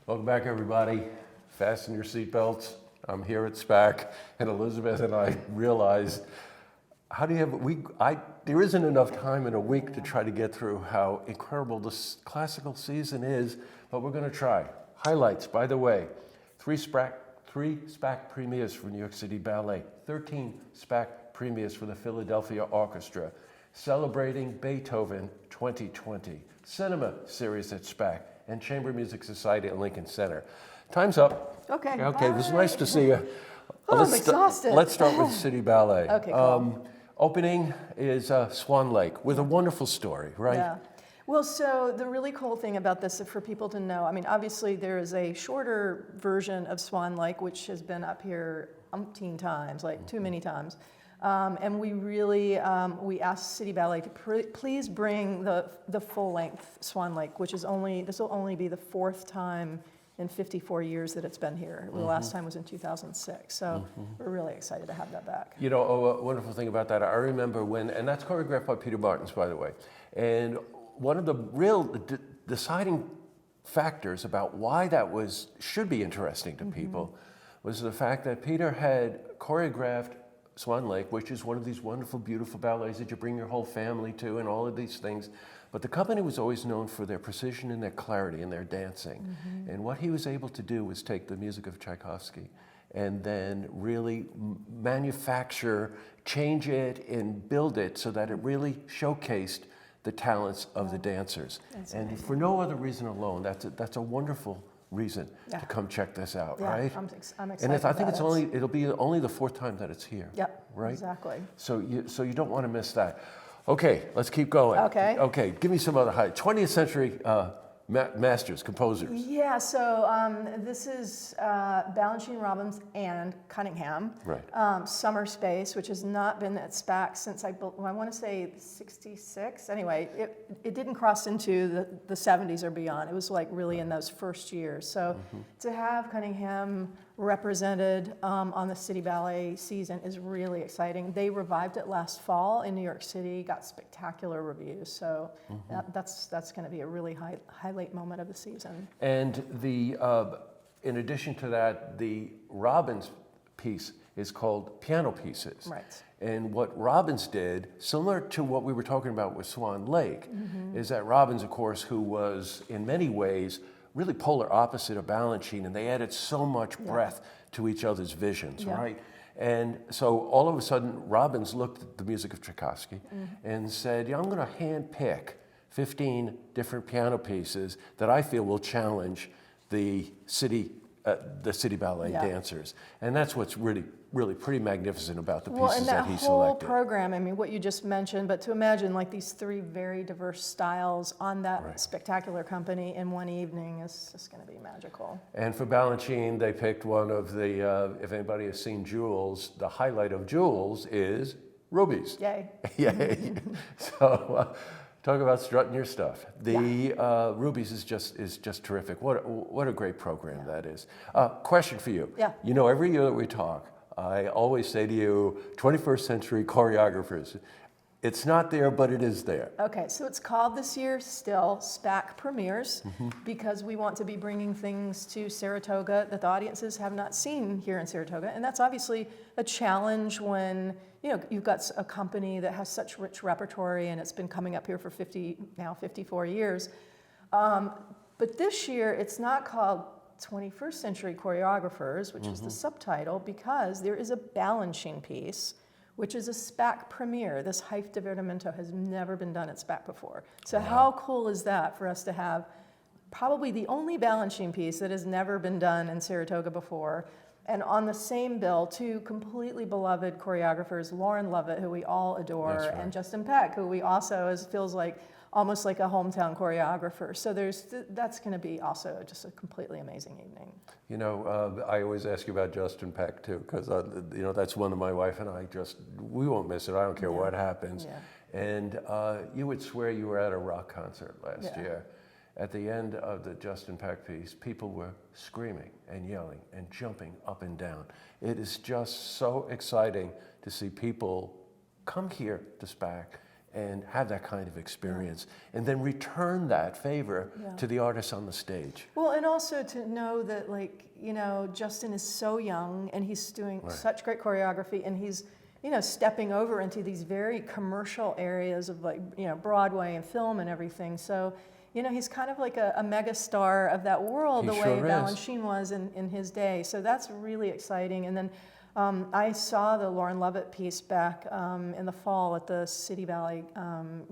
Welcome back, everybody. Fasten your seatbelts. I'm here at SPAC, and Elizabeth and I realized, how do you have a week? There isn't enough time in a week to try to get through how incredible this classical season is, but we're going to try. Highlights, by the way, three SPAC premieres for New York City Ballet, 13 SPAC premieres for the Philadelphia Orchestra, celebrating Beethoven 2020, cinema series at SPAC, and Chamber Music Society at Lincoln Center. Time's up. Okay. Okay, it was nice to see you. I'm exhausted. Let's start with City Ballet. Okay, cool. Opening is Swan Lake with a wonderful story, right? Yeah. Well, so the really cool thing about this, for people to know, I mean, obviously there is a shorter version of Swan Lake, which has been up here umpteen times, like too many times. And we really, we asked City Ballet to please bring the full-length Swan Lake, which is this will only be the fourth time in 54 years that it's been here. The last time was in 2006, so we're really excited to have that back. You know, a wonderful thing about that, I remember when, and that's choreographed by Peter Martins, by the way, and one of the real deciding factors about why that should be interesting to people was the fact that Peter had choreographed Swan Lake, which is one of these wonderful, beautiful ballets that you bring your whole family to and all of these things. But the company was always known for their precision and their clarity and their dancing. And what he was able to do was take the music of Tchaikovsky and then really manufacture, change it, and build it so that it really showcased the talents of the dancers. And for no other reason alone, that's a wonderful reason to come check this out, right? I'm excited. And I think it'll be only the fourth time that it's here. Yep. Right. Exactly. So you don't want to miss that. Okay, let's keep going. Okay. Okay, give me some other highlights. 20th century masters, composers. Yeah, so this is Balanchine, Robbins, and Cunningham. Right. Summer Space, which has not been at SPAC since I want to say 66. Anyway, it didn't cross into the 70s or beyond. It was like really in those first years. So to have Cunningham represented on the City Ballet season is really exciting. They revived it last fall in New York City, got spectacular reviews. So that's going to be a really highlight moment of the season. And in addition to that, the Robbins piece is called Piano Pieces. Right. And what Robbins did, similar to what we were talking about with Swan Lake, is that Robbins, of course, who was in many ways really polar opposite of Balanchine, and they added so much breadth to each other's visions, right? And so all of a sudden, Robbins looked at the music of Tchaikovsky and said, I'm going to hand pick 15 different piano pieces that I feel will challenge the city ballet dancers. And that's what's really pretty magnificent about the pieces that he selected. Well, and that whole program, I mean, what you just mentioned, but to imagine like these three very diverse styles on that spectacular company in one evening is just going to be magical. And for Balanchine, they picked one of the, if anybody has seen Jules, the highlight of Jules is rubies. Yay. Yay. So talk about strutting your stuff. The Rubies is just terrific. What a great program that is. Question for you. Yeah. You know, every year that we talk, I always say to you, 21st century choreographers. It's not there, but it is there. Okay, so it's called this year still SPAC Premieres because we want to be bringing things to Saratoga that the audiences have not seen here in Saratoga. And that's obviously a challenge when you've got a company that has such rich repertory and it's been coming up here for 54 years. But this year it's not called 21st Century Choreographers, which is the subtitle, because there is a Balanchine piece, which is a SPAC premiere. This Hyph Divertimento has never been done at SPAC before. So how cool is that for us to have probably the only Balanchine piece that has never been done in Saratoga before, and on the same bill, two completely beloved choreographers, Lauren Lovett, who we all adore, and Justin Peck, who we also feels like almost like a hometown choreographer. So that's going to be also just a completely amazing evening. You know, I always ask you about Justin Peck too, because that's one that my wife and I we won't miss it. I don't care what happens. Yeah. And you would swear you were at a rock concert last year. At the end of the Justin Peck piece, people were screaming and yelling and jumping up and down. It is just so exciting to see people come here to SPAC and have that kind of experience, and then return that favor to the artists on the stage. Well, and also to know that, like, you know, Justin is so young and he's doing such great choreography, and he's, you know, stepping over into these very commercial areas of, like, you know, Broadway and film and everything. So, you know, he's kind of like a mega star of that world, the way Balanchine was in his day. So that's really exciting. And then I saw the Lauren Lovett piece back in the fall at the City Ballet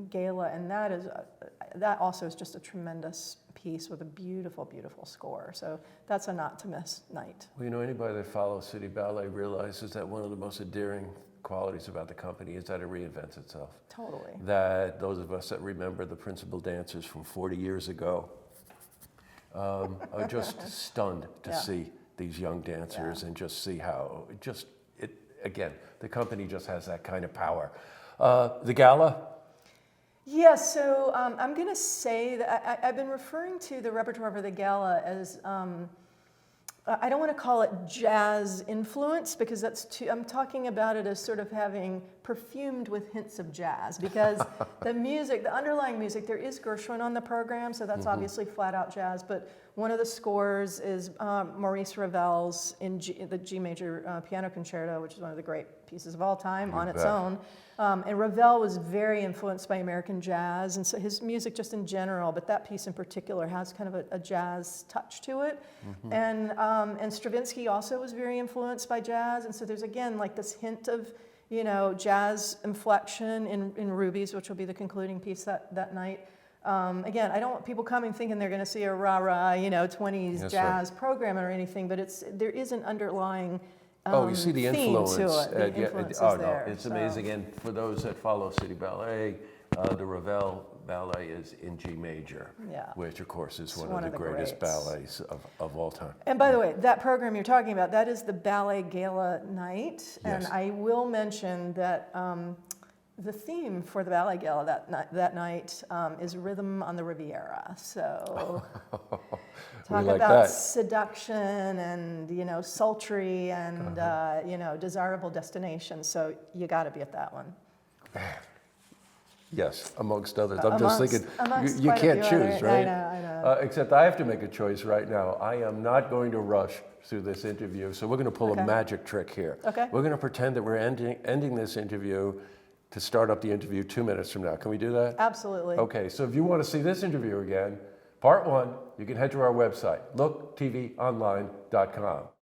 Gala, and that also is just a tremendous piece with a beautiful, beautiful score. So that's a not to miss night. Well, you know, anybody that follows City Ballet realizes that one of the most endearing qualities about the company is that it reinvents itself. Totally. That those of us that remember the principal dancers from 40 years ago are just stunned to see these young dancers and just see how again, the company just has that kind of power. The gala? Yeah, so I'm going to say that I've been referring to the repertoire for the gala as, I don't want to call it jazz influence, because that's I'm talking about it as sort of having perfumed with hints of jazz, because the music, the underlying music, there is Gershwin on the program, so that's obviously flat out jazz, but one of the scores is Maurice Ravel's the G major piano concerto, which is one of the great pieces of all time on its own. And Ravel was very influenced by American jazz, and so his music just in general, but that piece in particular has kind of a jazz touch to it. And Stravinsky also was very influenced by jazz, and so there's again like this hint of, you know, jazz inflection in Ruby's, which will be the concluding piece that night. Again, I don't want people coming thinking they're going to see a rah-rah, you know, 20s jazz program or anything, but there is an underlying you see the influence. To it. The influence is there. It's amazing. And for those that follow City Ballet, the Ravel Ballet is in G major, which of course is one of the greatest ballets of all time. And by the way, that program you're talking about, that is the Ballet Gala night. And I will mention that the theme for the Ballet Gala that night is Rhythm on the Riviera. So talk about seduction and, you know, sultry and, you know, desirable destinations. So you got to be at that one. Yes, amongst others. I'm just thinking, you quite can't choose, right? I know. Except I have to make a choice right now. I am not going to rush through this interview, so we're going to pull a magic trick here. Okay. We're going to pretend that we're ending this interview to start up the interview 2 minutes from now. Can we do that? Absolutely. Okay, so if you want to see this interview again, part 1, you can head to our website, looktvonline.com.